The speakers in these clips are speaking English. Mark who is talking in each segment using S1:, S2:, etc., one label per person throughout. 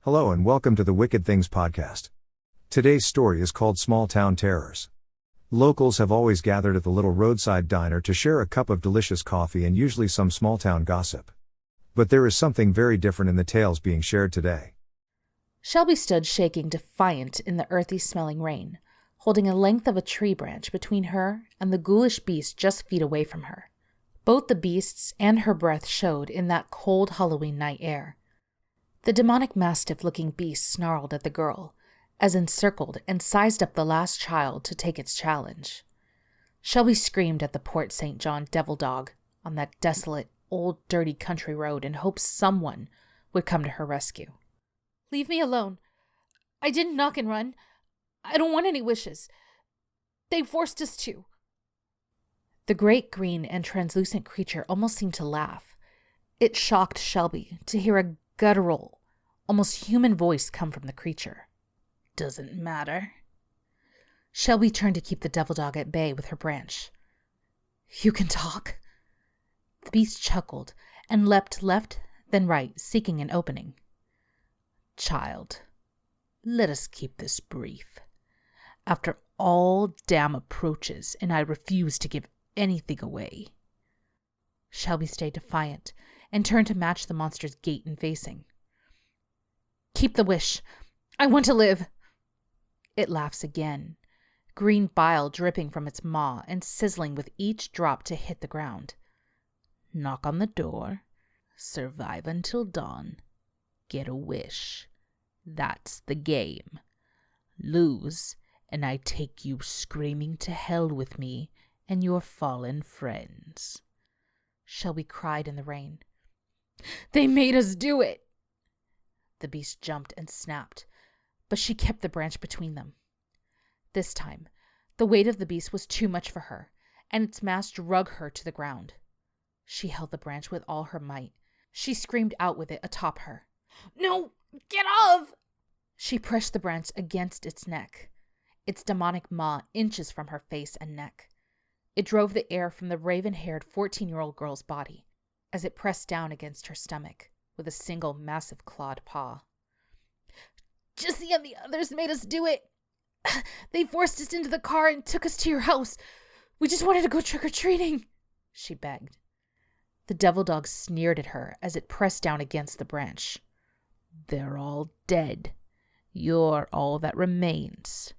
S1: Hello and welcome to the Wicked Things podcast. Today's story is called Small Town Terrors. Locals have always gathered at the little roadside diner to share a cup of delicious coffee and usually some small town gossip. But there is something very different in the tales being shared today.
S2: Shelby stood shaking defiant in the earthy-smelling rain, holding a length of a tree branch between her and the ghoulish beast just feet away from her. Both the beasts and her breath showed in that cold Halloween night air. The demonic mastiff-looking beast snarled at the girl, as encircled and sized up the last child to take its challenge. Shelby screamed at the Port St. John devil dog on that desolate, old, dirty country road in hopes someone would come to her rescue.
S3: "Leave me alone. I didn't knock and run. I don't want any wishes. They forced us to."
S2: The great green and translucent creature almost seemed to laugh. It shocked Shelby to hear a guttural, almost human voice come from the creature. "Doesn't matter." Shelby turned to keep the devil dog at bay with her branch. "You can talk?" The beast chuckled and leapt left, then right, seeking an opening. "Child, let us keep this brief. After all damn approaches, and I refuse to give anything away." Shelby stayed defiant and turned to match the monster's gait and facing. "Keep the wish. I want to live." It laughs again, green bile dripping from its maw and sizzling with each drop to hit the ground. "Knock on the door. Survive until dawn. Get a wish. That's the game. Lose, and I take you screaming to hell with me and your fallen friends." Shelby cried in the rain.
S3: "They made us do it."
S2: The beast jumped and snapped, but she kept the branch between them. This time, the weight of the beast was too much for her, and its mass drug her to the ground. She held the branch with all her might. She screamed out with it atop her.
S3: "No, get off!"
S2: She pressed the branch against its neck, its demonic maw inches from her face and neck. It drove the air from the raven-haired 14-year-old girl's body as it pressed down against her stomach with a single massive clawed paw.
S3: "Jessie and the others made us do it. They forced us into the car and took us to your house. We just wanted to go trick-or-treating,"
S2: she begged. The devil dog sneered at her as it pressed down against the branch. "They're all dead. You're all that remains.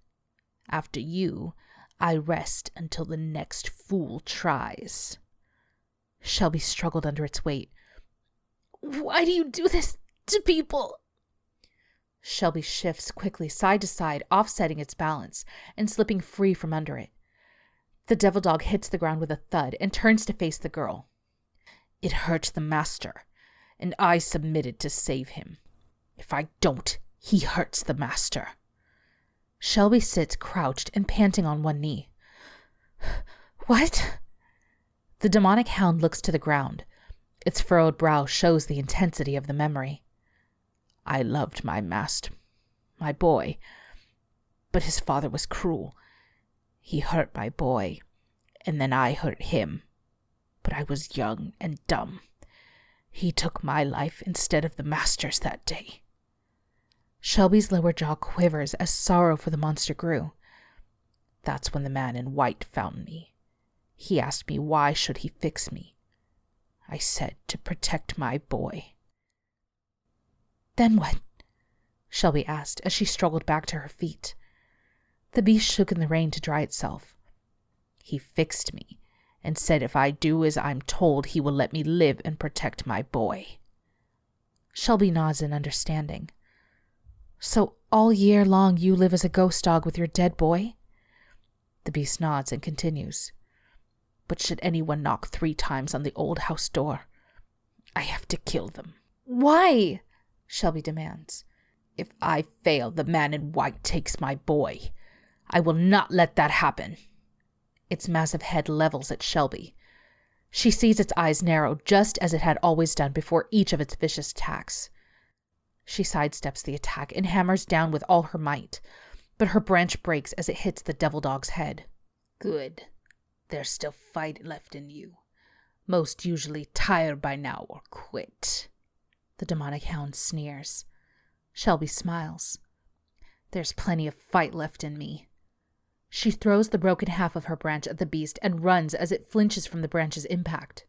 S2: After you, I rest until the next fool tries." Shelby struggled under its weight.
S3: "Why do you do this to people?"
S2: Shelby shifts quickly side to side, offsetting its balance and slipping free from under it. The devil dog hits the ground with a thud and turns to face the girl. "It hurt the master, and I submitted to save him. If I don't, he hurts the master." Shelby sits crouched and panting on one knee.
S3: "What?"
S2: The demonic hound looks to the ground. Its furrowed brow shows the intensity of the memory. "I loved my master, my boy, but his father was cruel. He hurt my boy, and then I hurt him. But I was young and dumb. He took my life instead of the master's that day." Shelby's lower jaw quivers as sorrow for the monster grew. "That's when the man in white found me. He asked me why should he fix me. I said to protect my boy." "Then what?" Shelby asked as she struggled back to her feet. The beast shook in the rain to dry itself. "He fixed me and said if I do as I'm told, he will let me live and protect my boy." Shelby nods in understanding. "So all year long you live as a ghost dog with your dead boy?" The beast nods and continues. "But should anyone knock 3 times on the old house door, I have to kill them."
S3: "Why?"
S2: Shelby demands. "If I fail, the man in white takes my boy. I will not let that happen." Its massive head levels at Shelby. She sees its eyes narrow just as it had always done before each of its vicious attacks. She sidesteps the attack and hammers down with all her might, but her branch breaks as it hits the devil dog's head. "Good. There's still fight left in you. Most usually tired by now or quit." The demonic hound sneers. Shelby smiles. There's plenty of fight left in me. She throws the broken half of her branch at the beast and runs as it flinches from the branch's impact.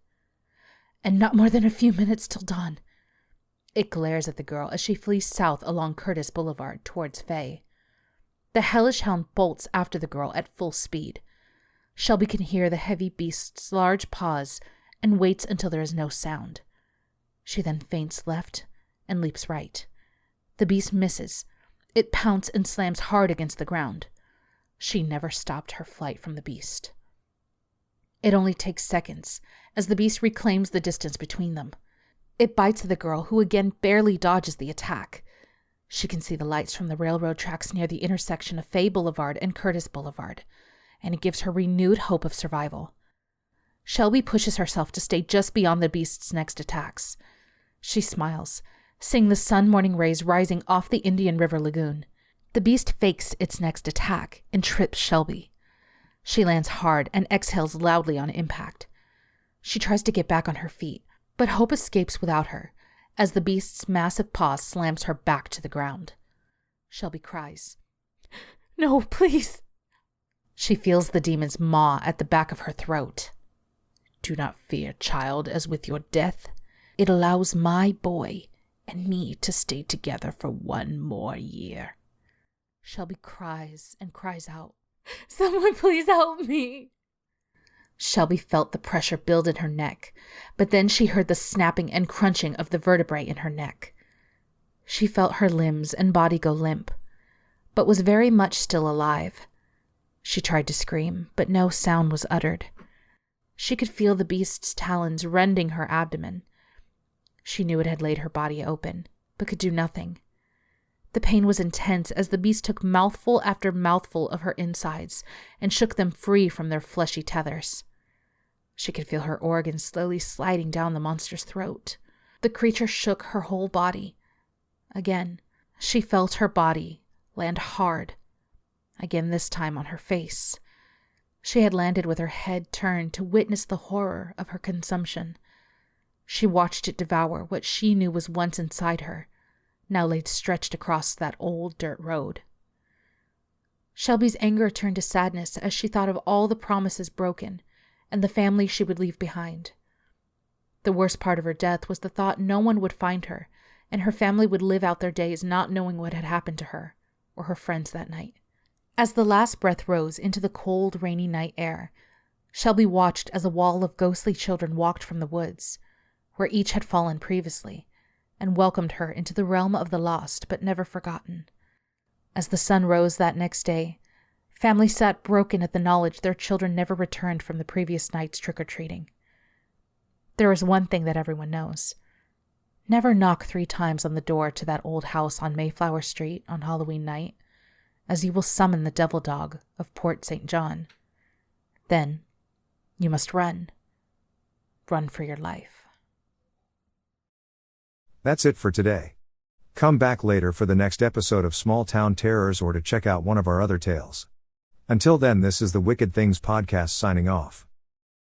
S2: And not more than a few minutes till dawn. It glares at the girl as she flees south along Curtis Boulevard towards Faye. The hellish hound bolts after the girl at full speed. Shelby can hear the heavy beast's large paws and waits until there is no sound. She then feints left and leaps right. The beast misses. It pounces and slams hard against the ground. She never stopped her flight from the beast. It only takes seconds as the beast reclaims the distance between them. It bites the girl, who again barely dodges the attack. She can see the lights from the railroad tracks near the intersection of Faye Boulevard and Curtis Boulevard, and it gives her renewed hope of survival. Shelby pushes herself to stay just beyond the beast's next attacks. She smiles, seeing the sun-morning rays rising off the Indian River Lagoon. The beast fakes its next attack and trips Shelby. She lands hard and exhales loudly on impact. She tries to get back on her feet, but hope escapes without her, as the beast's massive paw slams her back to the ground. Shelby cries, "No, please!" She feels the demon's maw at the back of her throat. "Do not fear, child, as with your death. It allows my boy and me to stay together for one more year." Shelby cries and cries out, "Someone please help me!" Shelby felt the pressure build in her neck, but then she heard the snapping and crunching of the vertebrae in her neck. She felt her limbs and body go limp, but was very much still alive. She tried to scream, but no sound was uttered. She could feel the beast's talons rending her abdomen. She knew it had laid her body open, but could do nothing. The pain was intense as the beast took mouthful after mouthful of her insides and shook them free from their fleshy tethers. She could feel her organs slowly sliding down the monster's throat. The creature shook her whole body. Again, she felt her body land hard. Again, this time on her face. She had landed with her head turned to witness the horror of her consumption. She watched it devour what she knew was once inside her, now laid stretched across that old dirt road. Shelby's anger turned to sadness as she thought of all the promises broken and the family she would leave behind. The worst part of her death was the thought no one would find her, and her family would live out their days not knowing what had happened to her or her friends that night. As the last breath rose into the cold, rainy night air, Shelby watched as a wall of ghostly children walked from the woods, where each had fallen previously, and welcomed her into the realm of the lost but never forgotten. As the sun rose that next day, families sat broken at the knowledge their children never returned from the previous night's trick-or-treating. There is one thing that everyone knows. Never knock 3 times on the door to that old house on Mayflower Street on Halloween night, as you will summon the devil dog of Port St. John. Then you must run. Run for your life.
S1: That's it for today. Come back later for the next episode of Small Town Terrors or to check out one of our other tales. Until then, this is the Wicked Things Podcast signing off.